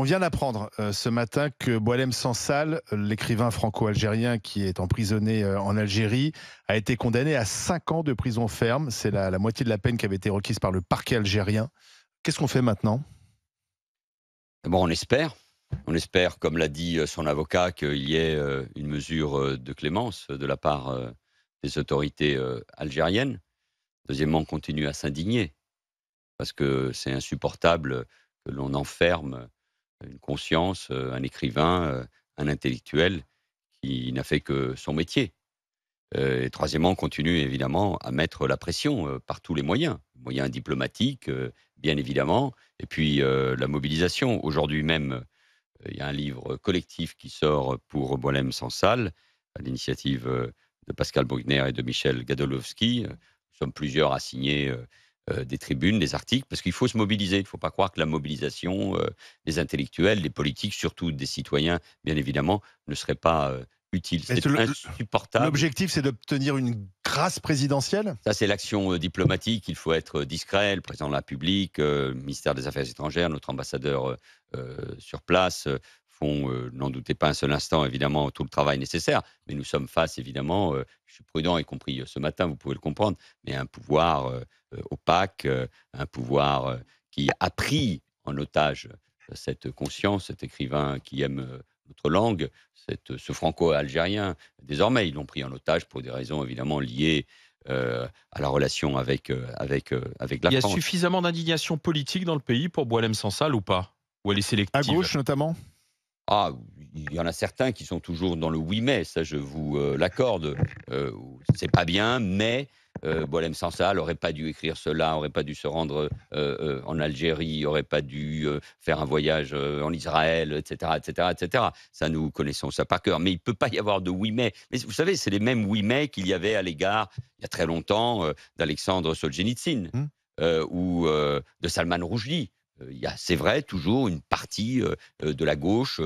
On vient d'apprendre ce matin que Boualem Sansal, l'écrivain franco-algérien qui est emprisonné en Algérie, a été condamné à 5 ans de prison ferme. C'est la moitié de la peine qui avait été requise par le parquet algérien. Qu'est-ce qu'on fait maintenant? Bon, on espère, comme l'a dit son avocat, qu'il y ait une mesure de clémence de la part des autorités algériennes. Deuxièmement, on continue à s'indigner parce que c'est insupportable que l'on enferme une conscience, un écrivain, un intellectuel qui n'a fait que son métier. Et troisièmement, on continue évidemment à mettre la pression par tous les moyens diplomatiques, bien évidemment, et puis la mobilisation. Aujourd'hui même, il y a un livre collectif qui sort pour Boualem Sansal, à l'initiative de Pascal Bruckner et de Michel Gadolowski. Nous sommes plusieurs à signer des tribunes, des articles, parce qu'il faut se mobiliser. Il ne faut pas croire que la mobilisation des intellectuels, des politiques, surtout des citoyens, bien évidemment, ne serait pas utile. Mais C'est insupportable. l'objectif, c'est d'obtenir une grâce présidentielle? Ça, c'est l'action diplomatique. Il faut être discret. Le président de la République, le ministère des Affaires étrangères, notre ambassadeur sur place font, n'en doutez pas un seul instant, évidemment, tout le travail nécessaire. Mais nous sommes face, évidemment, je suis prudent, y compris ce matin, vous pouvez le comprendre, mais à un pouvoir opaque, un pouvoir qui a pris en otage cette conscience, cet écrivain qui aime notre langue, ce franco-algérien. Désormais, ils l'ont pris en otage pour des raisons évidemment liées à la relation avec la Il y a France. suffisamment d'indignation politique dans le pays pour Boualem Sansal ou pas? Ou elle est À sélective? gauche notamment? Ah, il y en a certains qui sont toujours dans le «oui mais», ça je vous l'accorde. C'est pas bien, mais Boualem Sansal aurait pas dû écrire cela, aurait pas dû se rendre en Algérie, aurait pas dû faire un voyage en Israël, et cetera, et cetera, et cetera. Ça, nous connaissons ça par cœur. Mais il peut pas y avoir de «oui mais». Mais vous savez, c'est les mêmes «oui mais» qu'il y avait à l'égard, il y a très longtemps, d'Alexandre Solzhenitsyn, Hmm. ou de Salman Rushdie. Il y a, c'est vrai, toujours une partie de la gauche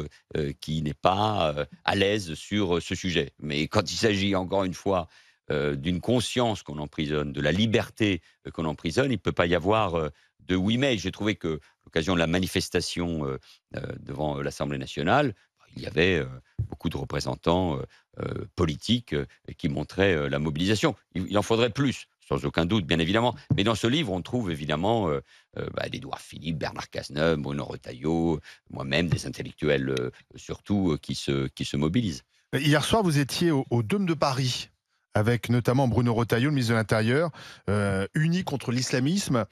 qui n'est pas à l'aise sur ce sujet. Mais quand il s'agit, encore une fois, d'une conscience qu'on emprisonne, de la liberté qu'on emprisonne, il ne peut pas y avoir de oui mais. J'ai trouvé que, à l'occasion de la manifestation devant l'Assemblée nationale, il y avait beaucoup de représentants politiques qui montraient la mobilisation. Il en faudrait plus, sans aucun doute, bien évidemment. Mais dans ce livre, on trouve évidemment d'Édouard Philippe, Bernard Cazeneuve, Bruno Retailleau, moi-même, des intellectuels surtout qui se mobilisent. Hier soir, vous étiez au Dôme de Paris, avec notamment Bruno Retailleau, le ministre de l'Intérieur, unis contre l'islamisme.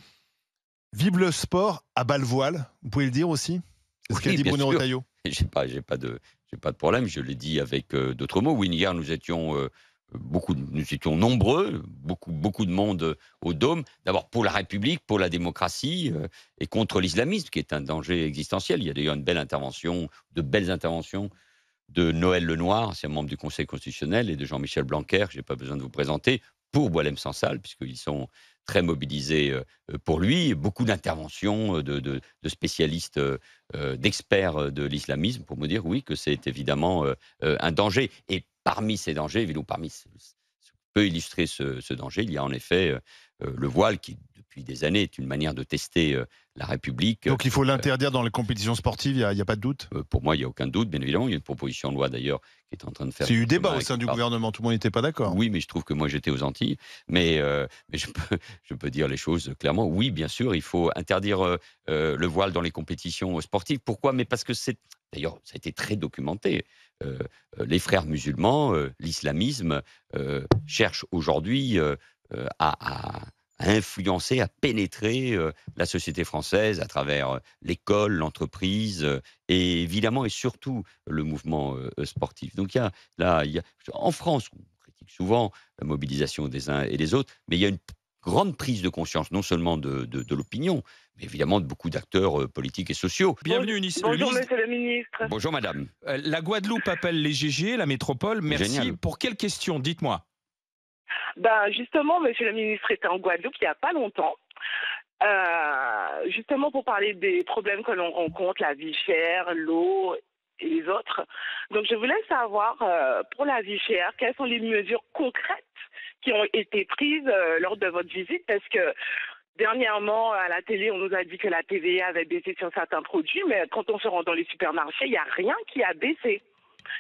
Vive le sport à bas le voile, vous pouvez le dire aussi? C'est ce qu'a Oui, dit bien Bruno sûr. Retailleau. J'ai pas de problème. Je l'ai dit avec d'autres mots. Oui, hier, nous étions nous étions nombreux, beaucoup de monde au Dôme. D'abord pour la République, pour la démocratie et contre l'islamisme, qui est un danger existentiel. Il y a d'ailleurs de belles interventions de Noël Lenoir, ancien membre du Conseil constitutionnel, et de Jean-Michel Blanquer, que je n'ai pas besoin de vous présenter, pour Boualem Sansal, puisqu'ils sont très mobilisés pour lui. Beaucoup d'interventions de spécialistes, d'experts de l'islamisme, pour me dire, oui, que c'est évidemment un danger. Et parmi ces dangers, évidemment, parmi ce qui peut illustrer ce danger, il y a en effet le voile, qui, depuis des années, est une manière de tester la République. Donc il faut l'interdire dans les compétitions sportives, il y a pas de doute? Pour moi, il n'y a aucun doute, bien évidemment. Il y a une proposition de loi, d'ailleurs, qui est en train de faire C'est eu son débat chemin au et sein qui du parle. gouvernement, tout le monde n'était pas d'accord. Oui, mais je trouve que moi, j'étais aux Antilles. Mais je peux dire les choses clairement. Oui, bien sûr, il faut interdire le voile dans les compétitions sportives. Pourquoi? Mais parce que c'est, d'ailleurs, ça a été très documenté. Heu, les frères musulmans, l'islamisme, cherchent aujourd'hui à influencer, à pénétrer la société française à travers l'école, l'entreprise, et évidemment et surtout le mouvement sportif. Donc en France, on critique souvent la mobilisation des uns et des autres, mais il y a une grande prise de conscience, non seulement de l'opinion, mais évidemment de beaucoup d'acteurs politiques et sociaux. Bienvenue, le Bonjour, ministre. monsieur le ministre. Bonjour madame, La Guadeloupe appelle les GG, la métropole. c'est Merci. génial. Pour quelle question? Dites-moi. Ben, justement, monsieur le ministre était en Guadeloupe il n'y a pas longtemps. Justement pour parler des problèmes que l'on rencontre, la vie chère, l'eau et les autres. Donc, je voulais savoir, pour la vie chère, quelles sont les mesures concrètes qui ont été prises lors de votre visite? Parce que Dernièrement, à la télé, on nous a dit que la TVA avait baissé sur certains produits, mais quand on se rend dans les supermarchés, il n'y a rien qui a baissé.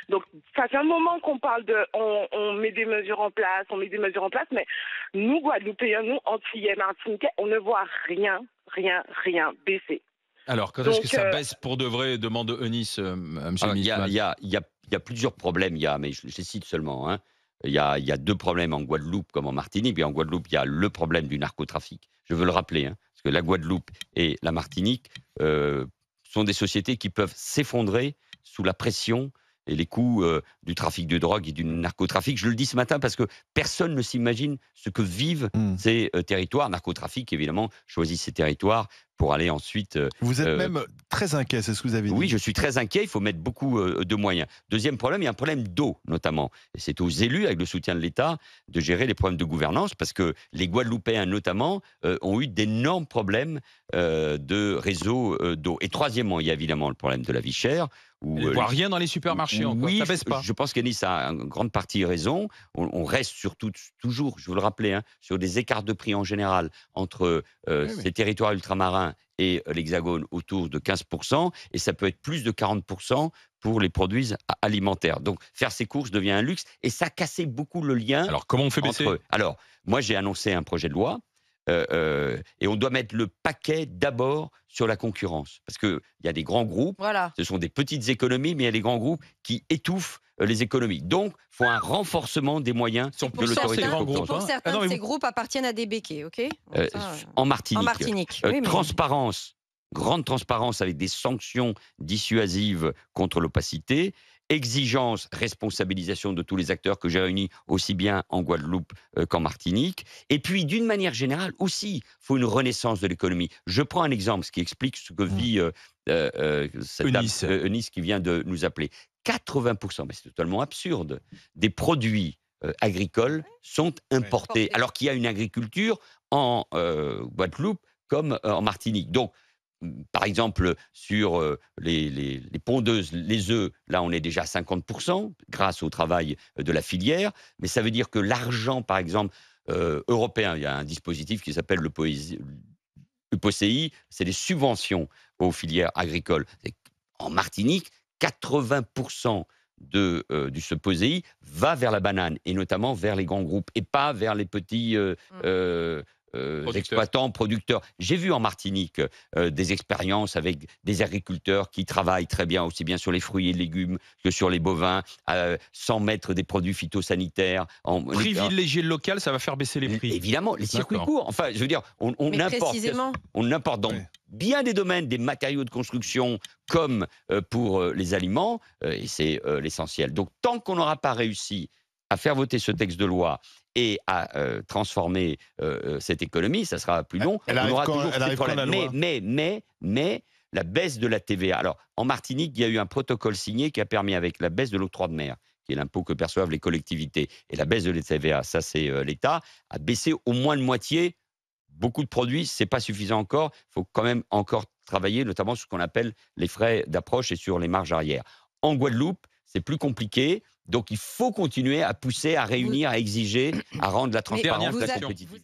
Donc, ça fait un moment qu'on parle de, on met des mesures en place, mais nous, Guadeloupéens, nous, Antillais, Martiniquais, on ne voit rien baisser. Alors, quand est-ce que Donc, ça baisse pour de vrai, demande Eunice, à monsieur le Alors, ministre Matt. il y a plusieurs problèmes, mais je les cite seulement, hein. Il y a 2 problèmes en Guadeloupe comme en Martinique. Et en Guadeloupe, il y a le problème du narcotrafic. Je veux le rappeler, hein, parce que la Guadeloupe et la Martinique sont des sociétés qui peuvent s'effondrer sous la pression et les coûts du trafic de drogue et du narcotrafic. Je le dis ce matin parce que personne ne s'imagine ce que vivent ces territoires. Narcotrafic, évidemment, choisit ces territoires pour aller ensuite... Vous êtes même très inquiet, c'est ce que vous avez dit. Oui, je suis très inquiet, il faut mettre beaucoup de moyens. Deuxième problème, il y a un problème d'eau, notamment. Et c'est aux élus, avec le soutien de l'État, de gérer les problèmes de gouvernance, parce que les Guadeloupéens, notamment, ont eu d'énormes problèmes de réseau d'eau. Et troisièmement, il y a évidemment le problème de la vie chère. On ne voit rien dans les supermarchés encore, Oui, ça baisse pas. je pense qu'Anis a en grande partie raison. On reste surtout, toujours, je veux le rappeler, hein, sur des écarts de prix en général entre ces territoires ultramarins et l'Hexagone autour de 15%, et ça peut être plus de 40% pour les produits alimentaires. Donc, faire ses courses devient un luxe, et ça a cassé beaucoup le lien. Alors, comment on fait baisser entre eux. Alors, moi, j'ai annoncé un projet de loi, et on doit mettre le paquet d'abord sur la concurrence. Parce qu'il y a des grands groupes, ce sont des petites économies, mais il y a des grands groupes qui étouffent les économies. Donc, il faut un renforcement des moyens de l'autorité de concurrence. Pour certains de ces groupes appartiennent à des béquets, ok? En Martinique. En Martinique. Oui, mais... Transparence, grande transparence avec des sanctions dissuasives contre l'opacité. Exigence, responsabilisation de tous les acteurs que j'ai réunis aussi bien en Guadeloupe qu'en Martinique. Et puis, d'une manière générale aussi, il faut une renaissance de l'économie. Je prends un exemple, ce qui explique ce que vit Eunice qui vient de nous appeler. 80%, mais c'est totalement absurde, des produits agricoles sont importés, alors qu'il y a une agriculture en Guadeloupe comme en Martinique. Donc, par exemple, sur les pondeuses, les œufs, là, on est déjà à 50% grâce au travail de la filière. Mais ça veut dire que l'argent, par exemple, européen, il y a un dispositif qui s'appelle le POCI, c'est des subventions aux filières agricoles. En Martinique, 80% du ce POSEI va vers la banane, et notamment vers les grands groupes, et pas vers les petits exploitants, producteurs. J'ai vu en Martinique des expériences avec des agriculteurs qui travaillent très bien, aussi bien sur les fruits et légumes que sur les bovins, sans mettre des produits phytosanitaires. Privilégier le local, ça va faire baisser les prix. Évidemment, les circuits courts. Enfin, je veux dire, on importe dans bien des domaines, des matériaux de construction comme pour les aliments, et c'est l'essentiel. Donc, tant qu'on n'aura pas réussi à faire voter ce texte de loi et à transformer cette économie, ça sera plus long. On aura toujours ces problèmes. Mais la baisse de la TVA. Alors, en Martinique, il y a eu un protocole signé qui a permis, avec la baisse de l'octroi de mer, qui est l'impôt que perçoivent les collectivités, et la baisse de la TVA, ça c'est l'État, à baisser au moins de moitié. Beaucoup de produits, ce n'est pas suffisant encore. Il faut quand même encore travailler, notamment sur ce qu'on appelle les frais d'approche et sur les marges arrière. En Guadeloupe, c'est plus compliqué. Donc, il faut continuer à pousser, à réunir, à exiger, à rendre la transparence, la compétitivité.